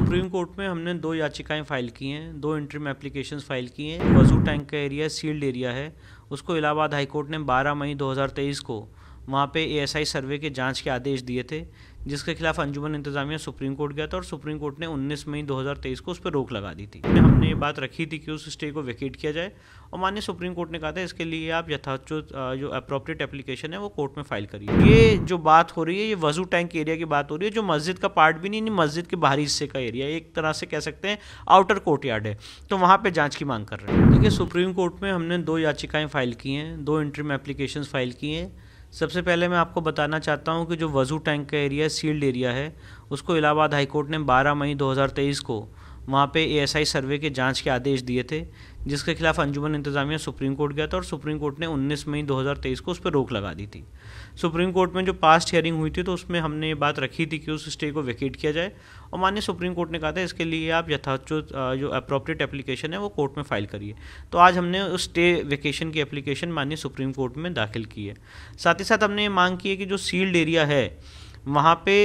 Supreme court में हमने 2 याचिकाएं फाइल की हैं, 2 इंटरिम एप्लीकेशंस फाइल की हैं। वजू टैंक का एरिया सील्ड एरिया है, उसको इलाहाबाद हाई कोर्ट ने 12 मई 2023 को वहाँ पे एएसआई सर्वे के जांच के आदेश दिए थे, जिसके खिलाफ अंजुमन इंतजामिया सुप्रीम कोर्ट गया था और सुप्रीम कोर्ट ने 19 मई 2023 को उस पर रोक लगा दी थी। हमने ये बात रखी थी कि उस स्टे को वेकेट किया जाए और माननीय सुप्रीम कोर्ट ने कहा था इसके लिए आप यथाचित जो अप्रोप्रिएट एप्लीकेशन है वो कोर्ट में फाइल करिए। ये जो बात हो रही है ये वजू टैंक एरिया की बात हो रही है, जो मस्जिद का पार्ट भी नहीं, मस्जिद के बाहरी हिस्से का एरिया, एक तरह से कह सकते हैं आउटर कोर्ट यार्ड है, तो वहाँ पे जांच की मांग कर रहे हैं। देखिए, सुप्रीम कोर्ट में हमने 2 याचिकाएं फाइल की हैं, 2 इंटरिम एप्लीकेशंस फाइल की हैं। सबसे पहले मैं आपको बताना चाहता हूं कि जो वजू टैंक का एरिया सील्ड एरिया है, उसको इलाहाबाद हाई कोर्ट ने 12 मई 2023 को वहाँ पे एएसआई सर्वे के जांच के आदेश दिए थे, जिसके खिलाफ अंजुमन इंतजामिया सुप्रीम कोर्ट गया था और सुप्रीम कोर्ट ने 19 मई 2023 को उस पर रोक लगा दी थी। सुप्रीम कोर्ट में जो पास्ट हियरिंग हुई थी तो उसमें हमने ये बात रखी थी कि उस स्टे को वेकेट किया जाए और माननीय सुप्रीम कोर्ट ने कहा था इसके लिए आप यथाचित जो अप्रोप्रिएट एप्लीकेशन है वो कोर्ट में फाइल करिए। तो आज हमने उस स्टे वेकेशन की एप्लीकेशन माननीय सुप्रीम कोर्ट में दाखिल की है। साथ ही साथ हमने ये मांग की है कि जो सील्ड एरिया है वहाँ पे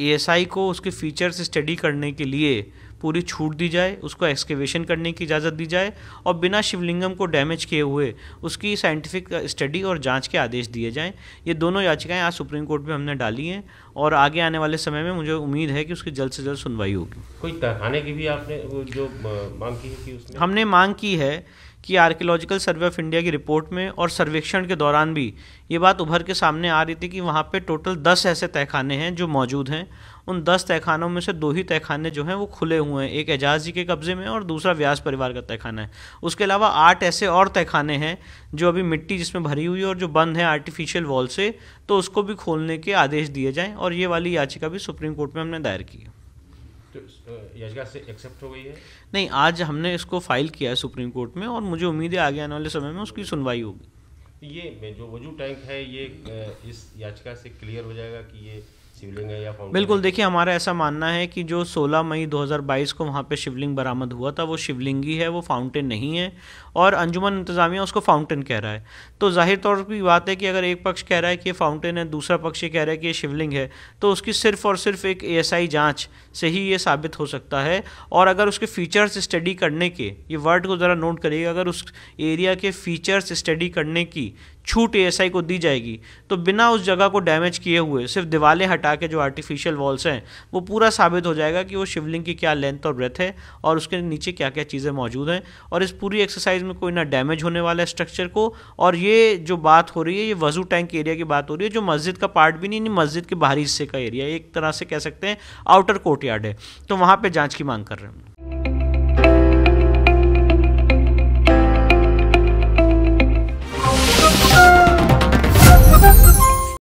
एएसआई को उसके फीचर्स स्टडी करने के लिए पूरी छूट दी जाए, उसको एक्सकेवेशन करने की इजाज़त दी जाए और बिना शिवलिंगम को डैमेज किए हुए उसकी साइंटिफिक स्टडी और जांच के आदेश दिए जाएं। ये दोनों याचिकाएं आज सुप्रीम कोर्ट में हमने डाली हैं और आगे आने वाले समय में मुझे उम्मीद है कि उसकी जल्द से जल्द सुनवाई होगी। कोई तहखाने की भी आपने जो मांग की है कि उसमें हमने मांग की है कि आर्कियोलॉजिकल सर्वे ऑफ इंडिया की रिपोर्ट में और सर्वेक्षण के दौरान भी ये बात उभर के सामने आ रही थी कि वहाँ पे टोटल 10 ऐसे तहखाने हैं जो मौजूद हैं। उन 10 तहखानों में से 2 ही तहखाने जो हैं वो खुले हुए हैं, एक एजाज जी के कब्जे में और दूसरा व्यास परिवार का तहखाना है। उसके अलावा 8 ऐसे और तहखाने हैं जो अभी मिट्टी जिसमें भरी हुई है और जो बंद है आर्टिफिशियल वॉल से, तो उसको भी खोलने के आदेश दिए जाएँ और ये वाली याचिका भी सुप्रीम कोर्ट में हमने दायर की है। तो याचिका से एक्सेप्ट हो गई है? नहीं, आज हमने इसको फाइल किया है सुप्रीम कोर्ट में और मुझे उम्मीद है आगे आने वाले समय में उसकी सुनवाई होगी। ये जो वजू टैंक है ये इस याचिका से क्लियर हो जाएगा कि ये शिवलिंग है या फाउंटेन? बिल्कुल, देखिए हमारा ऐसा मानना है कि जो 16 मई 2022 को वहाँ पे शिवलिंग बरामद हुआ था वो शिवलिंग ही है, वो फाउंटेन नहीं है और अंजुमन इंतजामिया उसको फाउंटेन कह रहा है। तो जाहिर तौर की बात है कि अगर एक पक्ष कह रहा है कि ये फाउंटेन है, दूसरा पक्ष ये कह रहा है कि ये शिवलिंग है, तो उसकी सिर्फ और सिर्फ एक एएसआई जांच से ही ये साबित हो सकता है। और अगर उसके फीचर्स स्टडी करने के, ये वर्ड को ज़रा नोट करिएगा, अगर उस एरिया के फीचर्स स्टडी करने की छूट एएसआई को दी जाएगी तो बिना उस जगह को डैमेज किए हुए सिर्फ दीवारें हटा के जो आर्टिफिशियल वॉल्स हैं वो पूरा साबित हो जाएगा कि वो शिवलिंग की क्या लेंथ और ब्रेथ है और उसके नीचे क्या क्या चीज़ें मौजूद हैं। और इस पूरी एक्सरसाइज में कोई ना डैमेज होने वाला है स्ट्रक्चर को। और ये जो बात हो रही है ये वजू टैंक एरिया की बात हो रही है, जो मस्जिद का पार्ट भी नहीं, मस्जिद के बाहरी हिस्से का एरिया, एक तरह से कह सकते हैं आउटर कोर्ट यार्ड है, तो वहाँ पर जाँच की मांग कर रहे हैं।